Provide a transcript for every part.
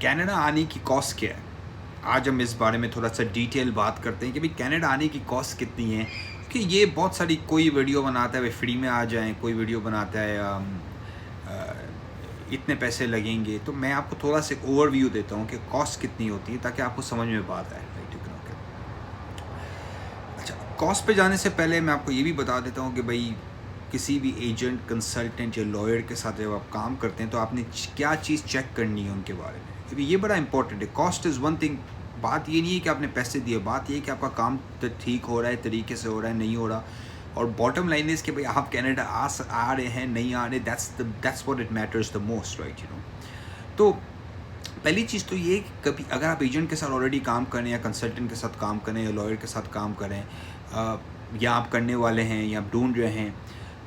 Canada आने की cost क्या है? आज हम इस बारे में थोड़ा सा डिटेल बात करते हैं कि भाई कनाडा आने की कॉस्ट कितनी है। कि ये बहुत सारी, कोई वीडियो बनाता है भाई फ्री में आ जाएं, कोई वीडियो बनाता है इतने पैसे लगेंगे। तो मैं आपको थोड़ा सा ओवरव्यू देता हूँ कि कॉस्ट कितनी होती है ताकि आपको समझ में बात आए। Right, okay. अच्छा, कॉस्ट पे जाने से पहले मैं आपको ये भी बता देता हूँ कि भाई किसी भी एजेंट, कंसल्टेंट या लॉयर के साथ जब आप काम करते हैं तो आपने क्या चीज़ चेक करनी है उनके बारे में, क्योंकि ये बड़ा इंपॉर्टेंट है। Cost is one thing. बात ये नहीं है कि आपने पैसे दिए, बात ये है कि आपका काम ठीक हो रहा है, तरीके से हो रहा है, नहीं हो रहा। और बॉटम लाइन इज़ कि भाई आप कनाडा आ रहे हैं, नहीं आ रहे, that's what it matters the most, right, you know. तो पहली चीज़ तो ये कि कभी अगर आप एजेंट के साथ ऑलरेडी काम करें या कंसल्टेंट के साथ काम करें या लॉयर के साथ काम करें, या आप करने वाले हैं या आप ढूंढ रहे हैं,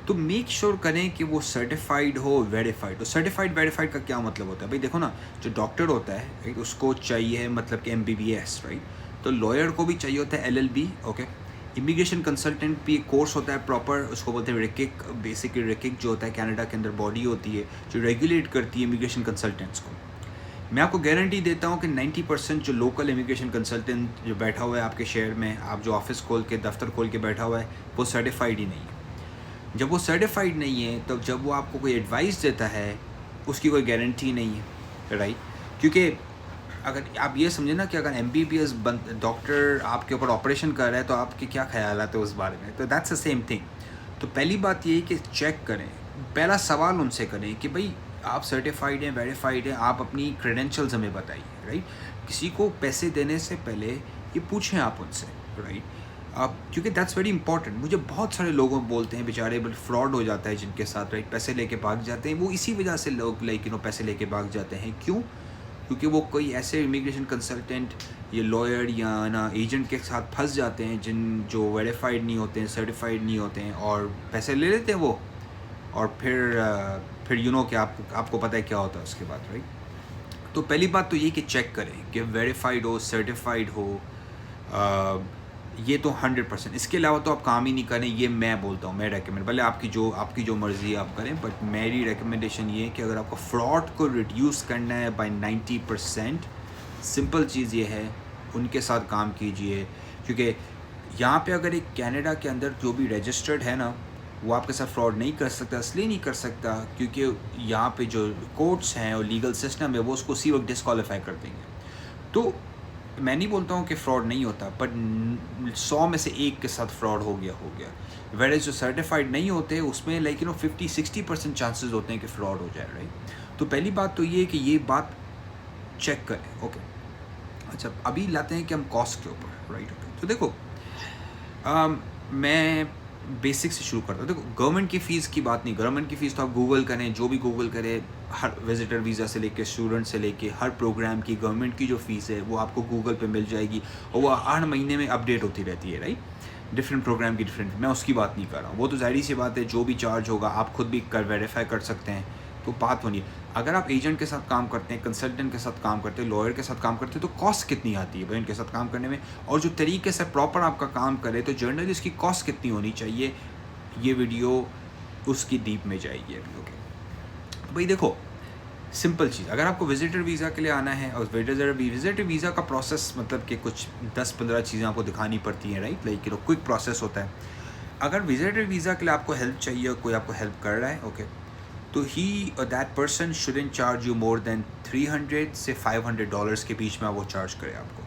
तो मेक श्योर करें कि वो सर्टिफाइड हो, वेरीफाइड हो। सर्टिफाइड वेरीफाइड का क्या मतलब होता है भाई? देखो ना, जो डॉक्टर होता है, राइट, उसको चाहिए मतलब कि MBBS, राइट। तो लॉयर को भी चाहिए होता है LLB, ओके। इमिग्रेशन कंसल्टेंट भी एक कोर्स होता है प्रॉपर, उसको बोलते हैं रिकिक। बेसिकली रिकिक जो होता है कनाडा के अंदर बॉडी होती है जो रेगुलेट करती है इमिग्रेशन कंसल्टेंट्स को। मैं आपको गारंटी देता हूँ कि 90% जो लोकल इमिग्रेशन कंसल्टेंट जो बैठा हुआ है आपके शहर में, आप जो ऑफिस खोल के, दफ्तर खोल के बैठा हुआ है, वो सर्टिफाइड ही नहीं है। जब वो सर्टिफाइड नहीं है, तो जब वो आपको कोई एडवाइस देता है, उसकी कोई गारंटी नहीं है, राइट। क्योंकि अगर आप ये समझे ना कि अगर MBBS डॉक्टर आपके ऊपर ऑपरेशन कर रहा है तो आपके क्या ख्याल आते हैं उस बारे में, तो दैट्स द सेम थिंग। तो पहली बात ये है कि चेक करें, पहला सवाल उनसे करें कि भाई आप सर्टिफाइड हैं, वेरीफाइड हैं, आप अपनी क्रेडेंशियल्स हमें बताइए, राइट। किसी को पैसे देने से पहले ये पूछें आप उनसे, राइट। आप, क्योंकि दैट्स वेरी इंपॉर्टेंट। मुझे बहुत सारे लोगों बोलते हैं बेचारे, बट फ्रॉड हो जाता है जिनके साथ, राइट, पैसे लेके भाग जाते हैं। वो इसी वजह से लोग पैसे लेके भाग जाते हैं। क्यों? क्योंकि वो कोई ऐसे इमिग्रेशन कंसल्टेंट या लॉयर या ना एजेंट के साथ फंस जाते हैं जो वेरीफाइड नहीं होते हैं, सर्टिफाइड नहीं होते हैं, और पैसे ले लेते हैं वो। और फिर कि आपको पता है क्या होता है उसके बाद, राइट। तो पहली बात तो ये कि चेक करें कि वेरीफाइड हो, सर्टिफाइड हो। ये तो 100%। इसके अलावा तो आप काम ही नहीं करें, ये मैं बोलता हूँ, मैं रेकमेंड, भले आपकी जो मर्ज़ी आप करें, बट मेरी रिकमेंडेशन ये है कि अगर आपको फ्रॉड को रिड्यूस करना है बाय 90%, सिंपल चीज़ ये है, उनके साथ काम कीजिए। क्योंकि यहाँ पे अगर एक कनाडा के अंदर जो भी रजिस्टर्ड है ना, वो आपके साथ फ्रॉड नहीं कर सकता। इसलिए नहीं कर सकता क्योंकि यहाँ पे जो कोर्ट्स हैं और लीगल सिस्टम है, वो उसको उसी वक्त डिस्क्वालीफाई कर देंगे। तो मैं नहीं बोलता हूँ कि फ्रॉड नहीं होता, बट 100 में से एक के साथ फ्रॉड हो गया। वेयर जो सर्टिफाइड नहीं होते उसमें 50-60% चांसेस होते हैं कि फ्रॉड हो जाए, राइट। तो पहली बात तो ये है कि ये बात चेक करें, ओके। अच्छा, अभी लाते हैं कि हम कॉस्ट के ऊपर, राइट, ओके। तो देखो, मैं बेसिक से शुरू करता हूँ। देखो, गवर्नमेंट की फ़ीस की बात नहीं। गवर्नमेंट की फ़ीस तो आप गूगल करें, जो भी गूगल करे, हर विजिटर वीज़ा से लेके, स्टूडेंट से लेके, हर प्रोग्राम की गवर्नमेंट की जो फ़ीस है वो आपको गूगल पे मिल जाएगी, और वो हर महीने में अपडेट होती रहती है, राइट। डिफरेंट प्रोग्राम की डिफरेंट, मैं उसकी बात नहीं कर रहा हूँ। वो तो ज़ाहिर सी बात है, जो भी चार्ज होगा आप खुद भी वेरीफाई कर सकते हैं, तो बात होनी है। अगर आप एजेंट के साथ काम करते हैं, कंसल्टेंट के साथ काम करते हैं, लॉयर के साथ काम करते हैं, तो कॉस्ट कितनी आती है भाई उनके साथ काम करने में, और जो तरीके से प्रॉपर आपका काम करे, तो जनरली उसकी कॉस्ट कितनी होनी चाहिए, ये वीडियो उसकी डीप में जाएगी अभी, ओके। भाई देखो, सिंपल चीज़, अगर आपको विजिटर वीज़ा के लिए आना है, और विजिटर वीज़ा का प्रोसेस मतलब कि कुछ 10-15 चीज़ें आपको दिखानी पड़ती हैं, राइट, क्विक प्रोसेस होता है। अगर विजिटर वीज़ा के लिए आपको हेल्प चाहिए, कोई आपको हेल्प कर रहा है, ओके, तो ही और that person shouldn't charge you more than $300 से $500 के बीच में वो चार्ज करे आपको,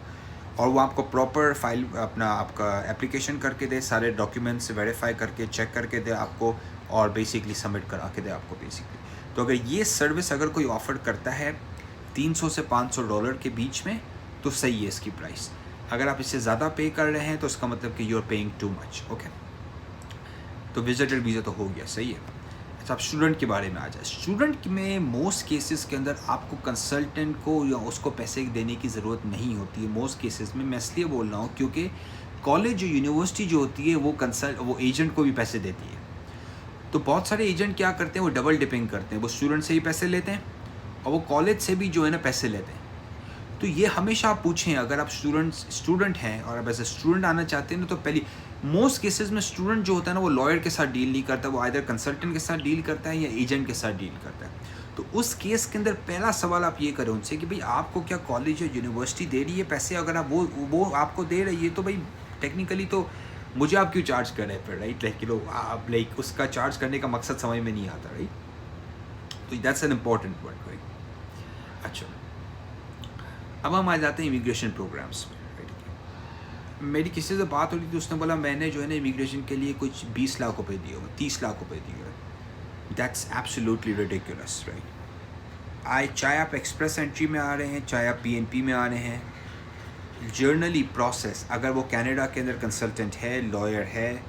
और वो आपको प्रॉपर फाइल आपका एप्लीकेशन करके दे, सारे डॉक्यूमेंट्स वेरीफाई करके, चेक करके दे आपको, और बेसिकली सबमिट करा के दे आपको बेसिकली। तो अगर ये सर्विस अगर कोई ऑफ़र करता है $300 से $500 के बीच में, तो सही है इसकी प्राइस। अगर आप इससे ज़्यादा पे कर रहे हैं तो इसका मतलब कि you are paying too much, okay. तो विजिटर वीज़ा तो हो गया, सही है। अच्छा, आप स्टूडेंट के बारे में आ जाए। स्टूडेंट में मोस्ट केसेस के अंदर आपको कंसल्टेंट को या उसको पैसे देने की ज़रूरत नहीं होती है मोस्ट केसेस में। मैं इसलिए बोल रहा हूँ क्योंकि कॉलेज यूनिवर्सिटी जो होती है वो एजेंट को भी पैसे देती है। तो बहुत सारे एजेंट क्या करते हैं, वो डबल डिपिंग करते हैं, वो स्टूडेंट से ही पैसे लेते हैं और वो कॉलेज से भी जो है ना पैसे लेते हैं। तो ये हमेशा आप पूछें, अगर आप स्टूडेंट हैं और आप एज ए स्टूडेंट आना चाहते हैं ना, तो पहली मोस्ट केसेस में स्टूडेंट जो होता है ना, वो लॉयर के साथ डील नहीं करता, वो आइदर कंसल्टेंट के साथ डील करता है या एजेंट के साथ डील करता है। तो उस केस के अंदर पहला सवाल आप ये करें उनसे कि भाई आपको क्या कॉलेज या यूनिवर्सिटी दे रही है पैसे, अगर आप वो आपको दे रही है तो भाई टेक्निकली तो मुझे आप क्यों चार्ज कर रहे हैं फिर, राइट? लाइक आप लाइक उसका चार्ज करने का मकसद समझ में नहीं आता, राइट? तो that's an important point, right? अच्छा, अब हम आ जाते हैं इमिग्रेशन प्रोग्राम्स में, राइट? मेरी किसी से बात हो रही थी, उसने बोला मैंने जो है ना इमिग्रेशन के लिए कुछ 20 लाख रुपए दिए हुए, 30 लाख रुपए दिए हुए। That's absolutely ridiculous, right? चाहे आप एक्सप्रेस एंट्री में आ रहे हैं, चाहे आप PNP में आ रहे हैं, जर्नली प्रोसेस अगर वो कनाडा के अंदर कंसल्टेंट है, लॉयर है,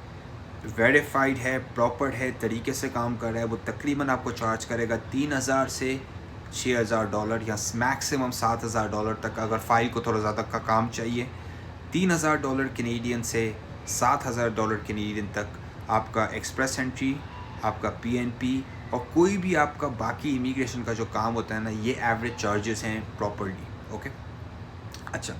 वेरीफाइड है, प्रॉपर है, तरीके से काम कर रहा है, वो तकरीबन आपको चार्ज करेगा $3,000 से $6,000 या मैक्सिमम $7,000 तक। अगर फाइल को थोड़ा ज़्यादा का काम चाहिए, $3,000 कैनेडियन से $7,000 कैनेडियन तक आपका एक्सप्रेस एंट्री, आपका PNP और कोई भी आपका बाकी इमिग्रेशन का जो काम होता है ना, ये एवरेज चार्जेस हैं प्रॉपरली, ओके? अच्छा,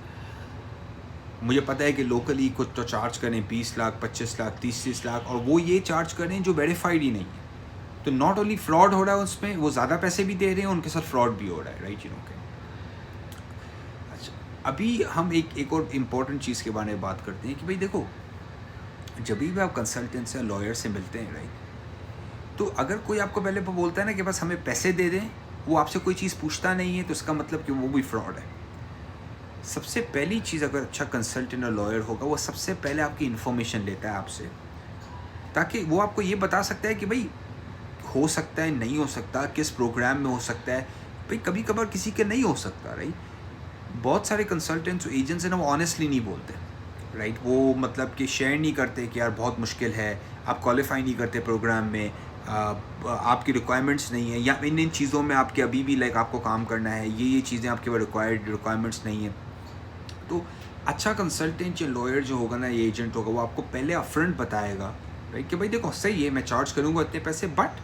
मुझे पता है कि लोकली कुछ तो चार्ज करें 20 लाख, 25 लाख, 30 लाख, और वो ये चार्ज करें जो वेरीफाइड ही नहीं है। तो नॉट ओनली फ्रॉड हो रहा है उसमें, वो ज़्यादा पैसे भी दे रहे हैं, उनके साथ फ्रॉड भी हो रहा है, राइट? अच्छा, अभी हम एक और इम्पॉर्टेंट चीज़ के बारे में बात करते हैं कि भाई देखो, जब भी आप कंसल्टेंट से, लॉयर से मिलते हैं, राइट, तो अगर कोई आपको पहले बोलता है ना कि बस हमें पैसे दे दें, वो आपसे कोई चीज़ पूछता नहीं है, तो इसका मतलब कि वो भी फ्रॉड है। सबसे पहली चीज़, अगर अच्छा कंसल्टेंट और लॉयर होगा, वो सबसे पहले आपकी इन्फॉर्मेशन लेता है आपसे, ताकि वो आपको ये बता सकता है कि भाई हो सकता है, नहीं हो सकता, किस प्रोग्राम में हो सकता है। भाई कभी कभार किसी के नहीं हो सकता, राइट? बहुत सारे कंसल्टेंट्स, एजेंट्स हैं ना, वो ऑनेस्टली नहीं बोलते, राइट? वो मतलब कि शेयर नहीं करते कि यार बहुत मुश्किल है, आप क्वालिफाई नहीं करते प्रोग्राम में, आपकी रिक्वायरमेंट्स नहीं है, या इन चीज़ों में आपके अभी भी लाइक आपको काम करना है, ये चीज़ें आपके रिक्वायरमेंट्स नहीं है। तो अच्छा कंसल्टेंट या लॉयर जो होगा ना, ये एजेंट होगा, वो आपको पहले अपफ्रंट बताएगा, राइट, कि भाई देखो सही है, मैं चार्ज करूँगा इतने पैसे, बट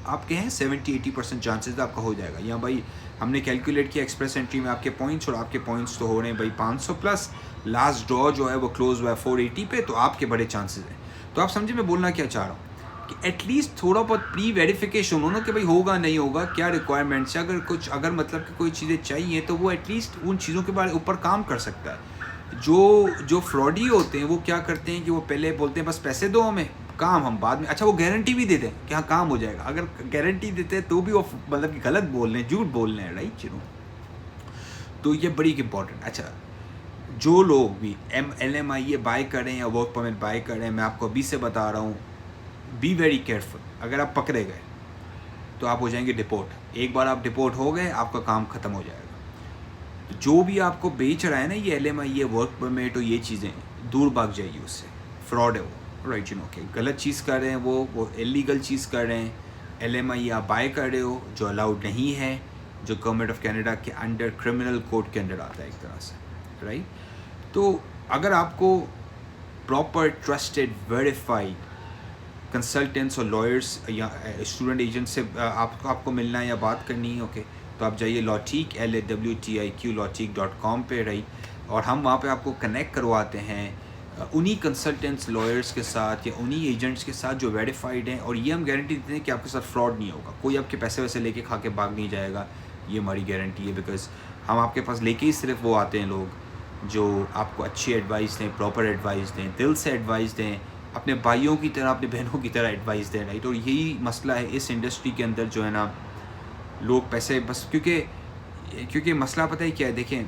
आपके हैं 70-80% चांसेस आपका हो जाएगा। या भाई हमने कैलकुलेट किया एक्सप्रेस एंट्री में आपके पॉइंट्स, और आपके पॉइंट्स तो हो रहे हैं भाई 500 प्लस, लास्ट ड्रॉ जो है वो क्लोज हुआ है 480 पे, तो आपके बड़े चांसेस हैं। तो आप समझे मैं बोलना क्या चाह रहा हूँ, कि एटलीस्ट थोड़ा बहुत प्री वेरिफिकेशन हो ना, कि भाई होगा नहीं होगा, क्या रिक्वायरमेंट्स है, अगर मतलब कि कोई चीज़ें चाहिए, तो वो एटलीस्ट उन चीज़ों के बारे ऊपर काम कर सकता है। जो फ्रॉडी होते हैं, वो क्या करते हैं कि वो पहले बोलते हैं बस पैसे दो हमें, काम हम बाद में, अच्छा वो गारंटी भी देते हैं कि हाँ काम हो जाएगा। अगर गारंटी देते हैं तो भी वो मतलब कि गलत बोल रहे हैं, झूठ बोल रहे हैं, राइट? चलो, तो ये बड़ी इंपॉर्टेंट। अच्छा, जो लोग भी LMI ये बाय करें या वर्क परमिट बाय करें, मैं आपको अभी से बता रहा हूँ, बी वेरी केयरफुल। अगर आप पकड़े गए तो आप हो जाएंगे डिपोर्ट। एक बार आप डिपोर्ट हो गए, आपका काम ख़त्म हो जाएगा। जो भी आपको बेच रहा है ना ये LMI, ये वर्क परमिट और ये चीज़ें, दूर भाग जाइए उससे, फ्रॉड है वो, राइट? ओके, गलत चीज़ कर रहे हैं वो इलीगल चीज़ कर रहे हैं। LMI आप बाय कर रहे हो जो अलाउड नहीं है, जो गवर्नमेंट ऑफ कनाडा के अंडर क्रिमिनल कोड के अंडर आता है एक तरह से, राइट? तो अगर आपको प्रॉपर ट्रस्टेड वेरीफाइड कंसल्टेंट्स और लॉयर्स या स्टूडेंट एजेंट से आपको मिलना है या बात करनी है, ओके, तो आप जाइए लॉटीक LAWTIQ lawteek.com पे, राइट? और हम वहाँ पे आपको कनेक्ट करवाते हैं उन्हीं कंसल्टेंट्स, लॉयर्स के साथ या उन्हीं एजेंट्स के साथ जो वेरीफाइड हैं, और ये हम गारंटी देते हैं कि आपके साथ फ्रॉड नहीं होगा, कोई आपके पैसे वैसे लेके खा के भाग नहीं जाएगा, ये हमारी गारंटी है। बिकॉज हम आपके पास लेके ही सिर्फ वो आते हैं लोग जो आपको अच्छी एडवाइस दें, प्रॉपर एडवाइस दें, दिल से एडवाइस दें, अपने भाइयों की तरह, अपने बहनों की तरह एडवाइस दें, राइट? और यही मसला है इस इंडस्ट्री के अंदर जो है ना, लोग पैसे बस क्योंकि मसला पता है क्या है, देखें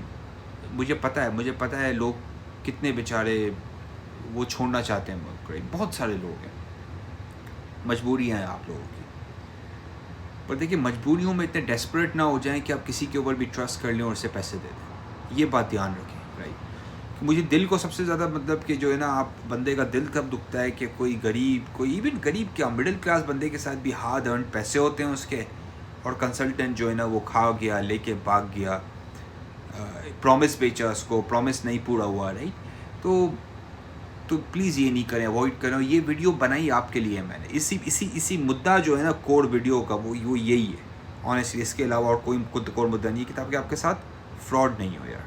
मुझे पता है लोग कितने बेचारे वो छोड़ना चाहते हैं मुल्क, राइट? बहुत सारे लोग हैं, मजबूरियाँ हैं आप लोगों की, पर देखिए मजबूरियों में इतने डेस्परेट ना हो जाएं कि आप किसी के ऊपर भी ट्रस्ट कर लें और उसे पैसे दे दें। ये बात ध्यान रखें, राइट? मुझे दिल को सबसे ज़्यादा मतलब कि जो है ना, आप बंदे का दिल कब दुखता है कि कोई इवन गरीब क्या, मिडिल क्लास बंदे के साथ भी हार्ड अर्न पैसे होते हैं उसके, और कंसल्टेंट जो है ना वो खा गया, लेके भाग गया, प्रॉमिस बेचा उसको, प्रॉमिस नहीं पूरा हुआ, राइट? तो प्लीज़ ये नहीं करें, अवॉइड करें। ये वीडियो बनाई आपके लिए मैंने, इसी मुद्दा जो है ना कोर वीडियो का, वो यही है ऑनेस्टली। इसके अलावा और कोई कोर मुद्दा नहीं है किताब के आपके साथ फ्रॉड नहीं हो यार,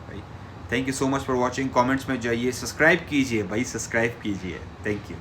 right? Thank you so much for watching. Comments में जाइए, सब्सक्राइब कीजिए भाई, सब्सक्राइब कीजिए। Thank you.